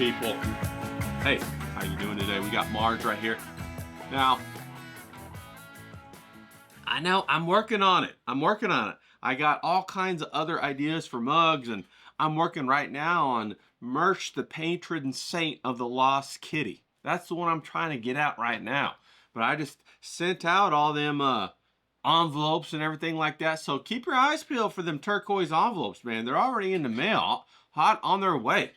people. Hey, how you doing today? We got Marge right here. Now, I know I'm working on it. I got all kinds of other ideas for mugs, and I'm working right now on Merch the Patron Saint of the Lost Kitty. That's the one I'm trying to get out right now. But I just sent out all them envelopes and everything like that. So keep your eyes peeled for them turquoise envelopes, man. They're already in the mail, hot on their way.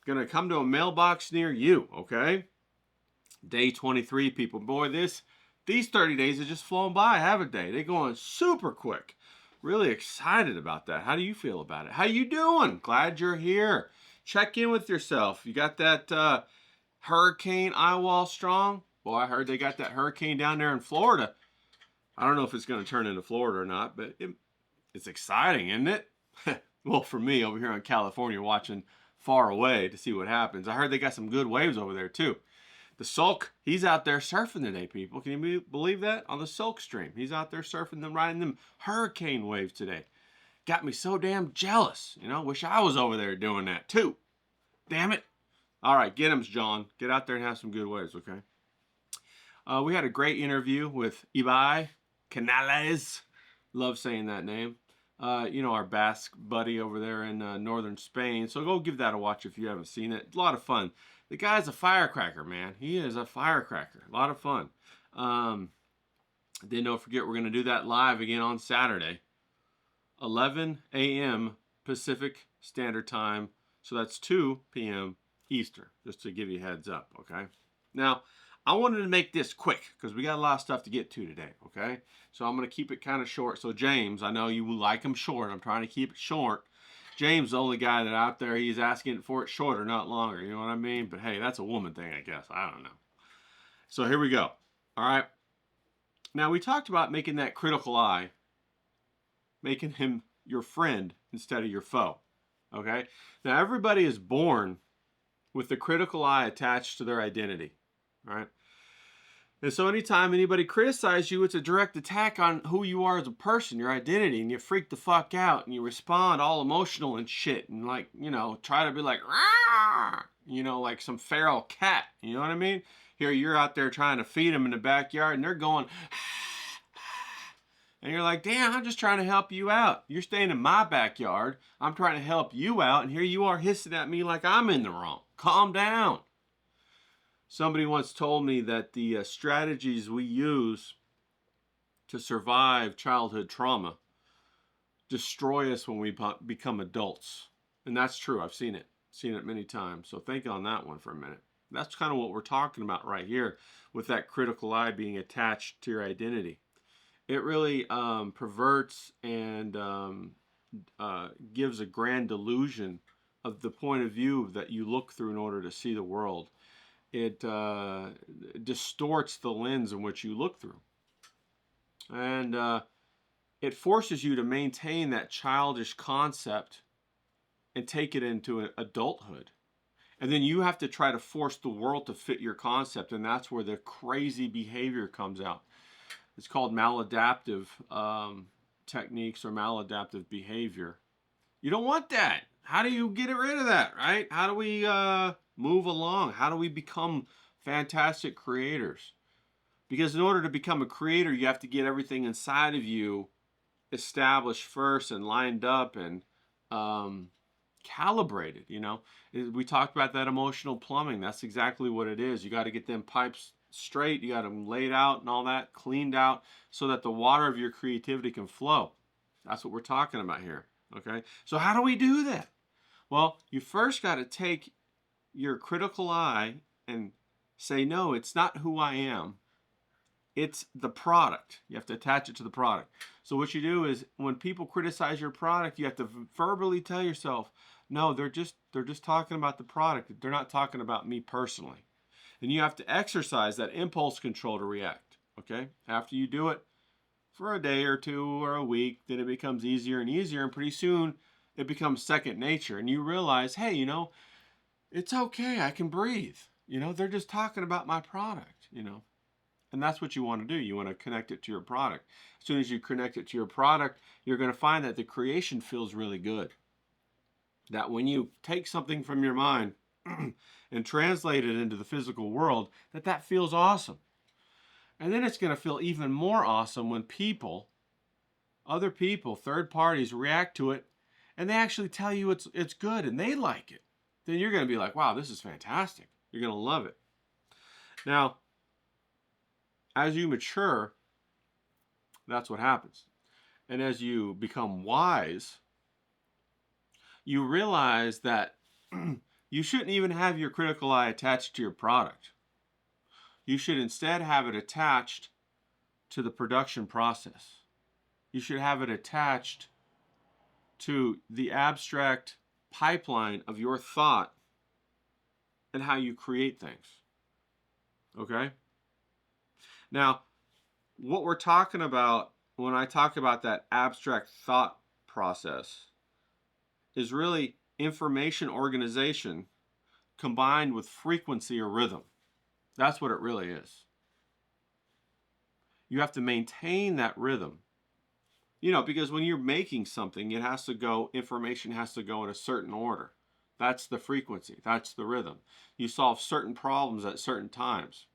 Gonna come to a mailbox near you, okay? Day 23, people. Boy, these 30 days have just flown by, haven't they? They're going super quick. Really excited about that. How do you feel about it? How you doing? Glad you're here. Check in with yourself. You got that hurricane eye wall strong? Boy, I heard they got that hurricane down there in Florida. I don't know if it's going to turn into Florida or not, but it's exciting, isn't it? Well, for me, over here in California, watching far away to see what happens. I heard they got some good waves over there, too. The Sulk, he's out there surfing today, people. Can you believe that? On the Sulk stream. He's out there surfing them, riding them hurricane waves today. Got me so damn jealous. You know, wish I was over there doing that, too. Damn it. All right, get him, John. Get out there and have some good waves, okay? We had a great interview with Ibai Canales. Love saying that name. You know, our Basque buddy over there in northern Spain. So go give that a watch if you haven't seen it. A lot of fun. The guy's a firecracker, man. He is a firecracker. A lot of fun. Then don't forget, we're going to do that live again on Saturday. 11 a.m. Pacific Standard Time. So that's 2 p.m. Eastern, just to give you a heads up, okay? Now, I wanted to make this quick because we got a lot of stuff to get to today, okay? So I'm going to keep it kind of short. So James, I know you like them short. I'm trying to keep it short. James, the only guy that out there, he's asking for it shorter, not longer. You know what I mean? But hey, that's a woman thing, I guess. I don't know. So here we go. All right. Now, we talked about making that critical eye, making him your friend instead of your foe, okay? Now, everybody is born with the critical eye attached to their identity, all right? And so anytime anybody criticizes you, it's a direct attack on who you are as a person, your identity, and you freak the fuck out and you respond all emotional and shit and like, you know, try to be like, "Rah!" You know, like some feral cat, you know what I mean? Here you're out there trying to feed them in the backyard and they're going, and you're like, damn, I'm just trying to help you out. You're staying in my backyard. I'm trying to help you out, and here you are hissing at me like I'm in the wrong. Calm down. Somebody once told me that the strategies we use to survive childhood trauma destroy us when we become adults. And that's true. I've seen it many times. So think on that one for a minute. That's kind of what we're talking about right here with that critical eye being attached to your identity. It really perverts and gives a grand delusion of the point of view that you look through in order to see the world. It distorts the lens in which you look through. And it forces you to maintain that childish concept and take it into adulthood. And then you have to try to force the world to fit your concept, and that's where the crazy behavior comes out. It's called maladaptive techniques or maladaptive behavior. You don't want that. How do you get rid of that, right? How do we move along? How do we become fantastic creators? Because in order to become a creator, you have to get everything inside of you established first and lined up and calibrated, you know. We talked about that emotional plumbing. That's exactly what it is. You got to get them pipes straight. You got them laid out and all that, cleaned out so that the water of your creativity can flow. That's what we're talking about here, okay? So how do we do that? Well, you first got to take your critical eye and say, no, it's not who I am. It's the product. You have to attach it to the product. So what you do is when people criticize your product, you have to verbally tell yourself, no, they're just talking about the product. They're not talking about me personally. And you have to exercise that impulse control to react, okay? After you do it for a day or two or a week, then it becomes easier and easier, and pretty soon it becomes second nature, and you realize, hey, you know, it's okay, I can breathe. You know, they're just talking about my product, you know. And that's what you want to do. You want to connect it to your product. As soon as you connect it to your product, you're going to find that the creation feels really good. That when you take something from your mind and translate it into the physical world, that feels awesome. And then it's going to feel even more awesome when other people, third parties react to it and they actually tell you it's good and they like it. Then you're going to be like, wow, this is fantastic. You're going to love it. Now, as you mature, that's what happens. And as you become wise, you realize that you shouldn't even have your critical eye attached to your product. You should instead have it attached to the production process. You should have it attached to the abstract pipeline of your thought and how you create things. Okay? Now, what we're talking about when I talk about that abstract thought process is really information organization combined with frequency or rhythm. That's what it really is. You have to maintain that rhythm. You know, because when you're making something, information has to go in a certain order. That's the frequency. That's the rhythm. You solve certain problems at certain times.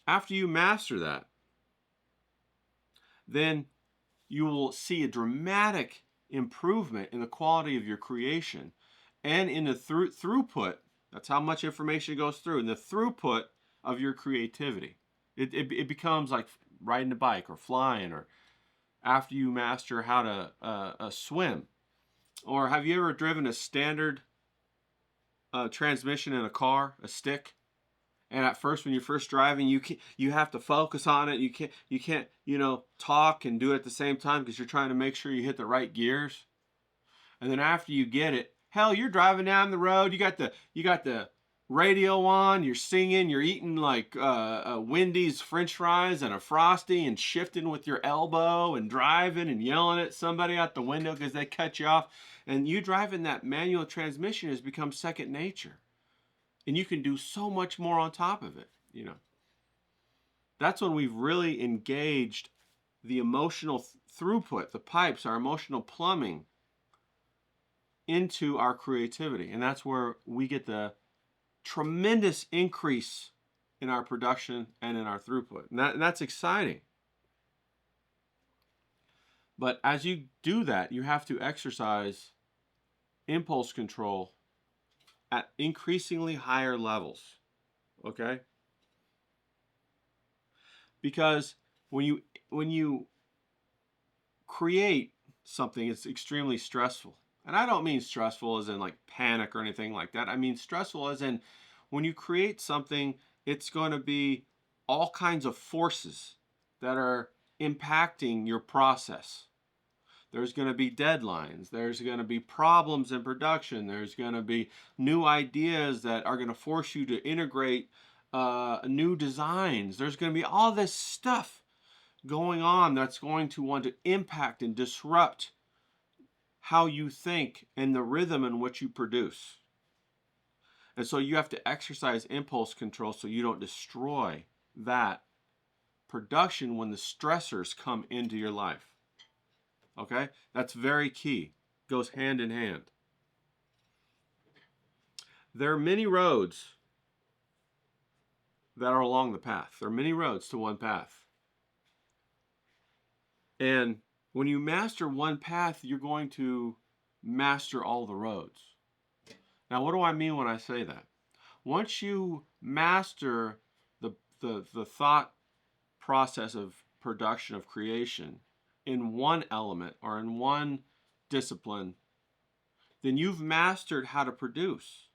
After you master that, then you will see a dramatic improvement in the quality of your creation and in the throughput. That's how much information goes through, and the throughput of your creativity. It becomes like riding a bike or flying, or after you master how to swim. Or have you ever driven a standard transmission in a car, a stick? And at first, when you're first driving, you have to focus on it. You can't talk and do it at the same time because you're trying to make sure you hit the right gears. And then after you get it, hell, you're driving down the road. You got the radio on. You're singing. You're eating like Wendy's French fries and a Frosty and shifting with your elbow and driving and yelling at somebody out the window because they cut you off. And you driving that manual transmission has become second nature. And you can do so much more on top of it, That's when we've really engaged the emotional throughput, the pipes, our emotional plumbing into our creativity. And that's where we get the tremendous increase in our production and in our throughput. And that's exciting. But as you do that, you have to exercise impulse control at increasingly higher levels, okay? Because when you create something, it's extremely stressful. And I don't mean stressful as in like panic or anything like that. I mean stressful as in when you create something, it's going to be all kinds of forces that are impacting your process. There's going to be deadlines. There's going to be problems in production. There's going to be new ideas that are going to force you to integrate new designs. There's going to be all this stuff going on that's going to want to impact and disrupt how you think and the rhythm in which you produce. And so you have to exercise impulse control so you don't destroy that production when the stressors come into your life. Okay? That's very key. Goes hand in hand. There are many roads that are along the path. There are many roads to one path. And when you master one path, you're going to master all the roads. Now, what do I mean when I say that? Once you master the thought process of production, of creation, in one element or in one discipline, then you've mastered how to produce.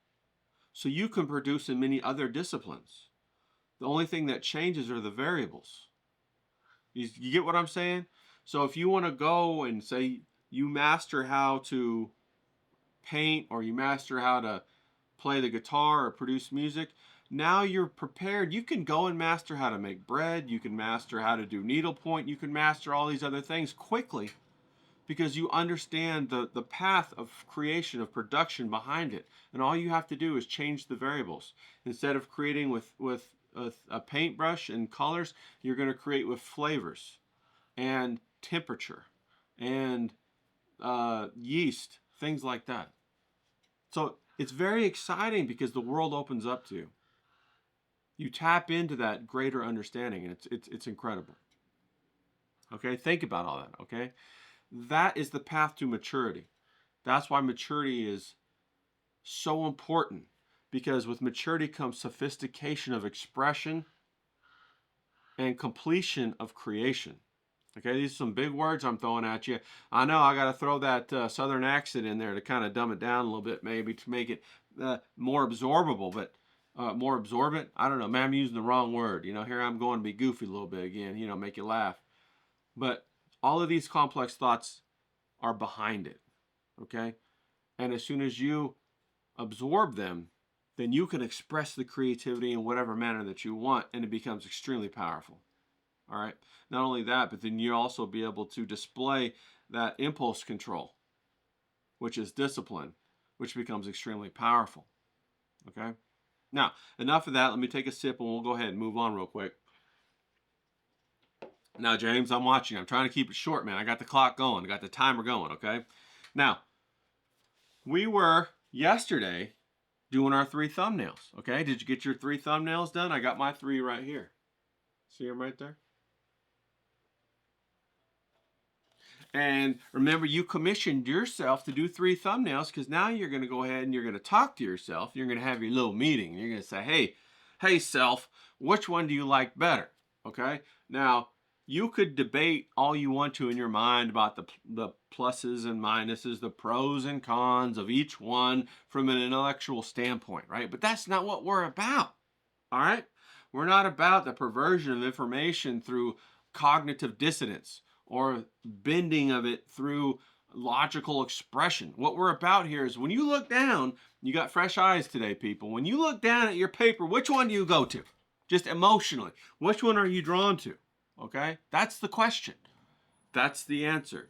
So you can produce in many other disciplines. The only thing that changes are the variables. You get what I'm saying? So if you want to go and say you master how to paint or you master how to play the guitar or produce music, now you're prepared. You can go and master how to make bread. You can master how to do needlepoint. You can master all these other things quickly because you understand the path of creation, of production behind it. And all you have to do is change the variables. Instead of creating with a paintbrush and colors, you're going to create with flavors and temperature and yeast, things like that. So It's very exciting because the world opens up to you. You tap into that greater understanding, and it's incredible. Okay, think about all that. Okay, that is the path to maturity. That's why maturity is so important, because with maturity comes sophistication of expression and completion of creation. Okay, these are some big words I'm throwing at you. I know I got to throw that southern accent in there to kind of dumb it down a little bit, maybe to make it more absorbable, but more absorbent. I don't know. Man, I'm using the wrong word. You know, here I'm going to be goofy a little bit again, you know, make you laugh. But all of these complex thoughts are behind it. Okay? And as soon as you absorb them, then you can express the creativity in whatever manner that you want, and it becomes extremely powerful. All right. Not only that, but then you also be able to display that impulse control, which is discipline, which becomes extremely powerful. Okay. Now, enough of that. Let me take a sip and we'll go ahead and move on real quick. Now, James, I'm watching. I'm trying to keep it short, man. I got the clock going. I got the timer going. Okay. Now, we were yesterday doing our 3 thumbnails. Okay. Did you get your 3 thumbnails done? I got my 3 right here. See them right there? And remember, you commissioned yourself to do 3 thumbnails, because now you're going to go ahead and you're going to talk to yourself. You're going to have your little meeting. You're going to say, hey, self, which one do you like better? Okay. Now, you could debate all you want to in your mind about the pluses and minuses, the pros and cons of each one from an intellectual standpoint, right? But that's not what we're about. All right. We're not about the perversion of information through cognitive dissonance or bending of it through logical expression. What we're about here is when you look down, you got fresh eyes today, people. When you look down at your paper, which one do you go to? Just emotionally. Which one are you drawn to? Okay? That's the question. That's the answer.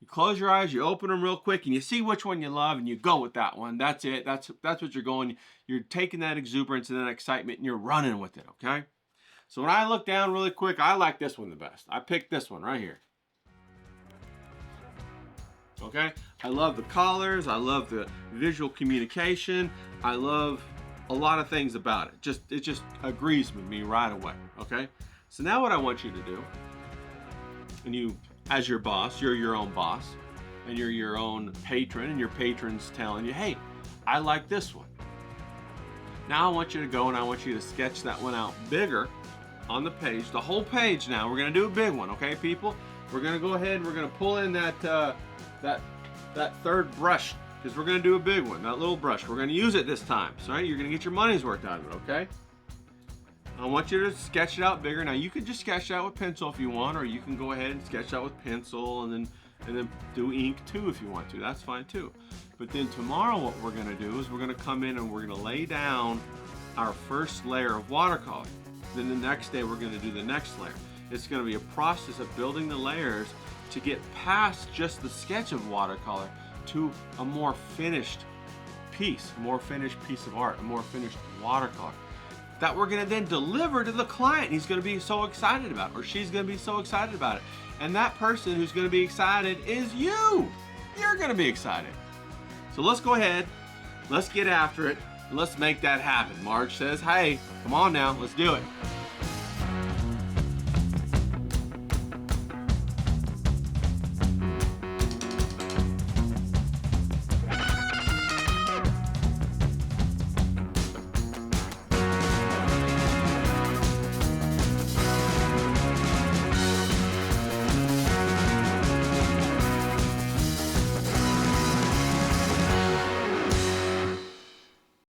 You close your eyes, you open them real quick, and you see which one you love, and you go with that one. That's it. That's what you're going. You're taking that exuberance and that excitement, and you're running with it, okay? So when I look down really quick, I like this one the best. I picked this one right here. Okay? I love the colors. I love the visual communication. I love a lot of things about it. It just agrees with me right away, okay? So now what I want you to do, and you, as your boss, you're your own boss, and you're your own patron, and your patron's telling you, hey, I like this one. Now I want you to go and I want you to sketch that one out bigger on the page, the whole page now. We're going to do a big one, okay, people? We're going to go ahead and we're going to pull in that third brush, because we're going to do a big one, that little brush. We're going to use it this time, so right? You're going to get your money's worth out of it, okay? I want you to sketch it out bigger. Now, you can just sketch it out with pencil if you want, or you can go ahead and sketch it out with pencil and then do ink too if you want to. That's fine too. But then tomorrow what we're going to do is we're going to come in and we're going to lay down our first layer of watercolor. Then the next day we're going to do the next layer. It's going to be a process of building the layers to get past just the sketch of watercolor to a more finished piece, a more finished piece of art, a more finished watercolor that we're going to then deliver to the client. He's going to be so excited about it, or she's going to be so excited about it. And that person who's going to be excited is you. You're going to be excited. So let's go ahead, let's get after it, and let's make that happen. Marge says, hey, come on now, let's do it.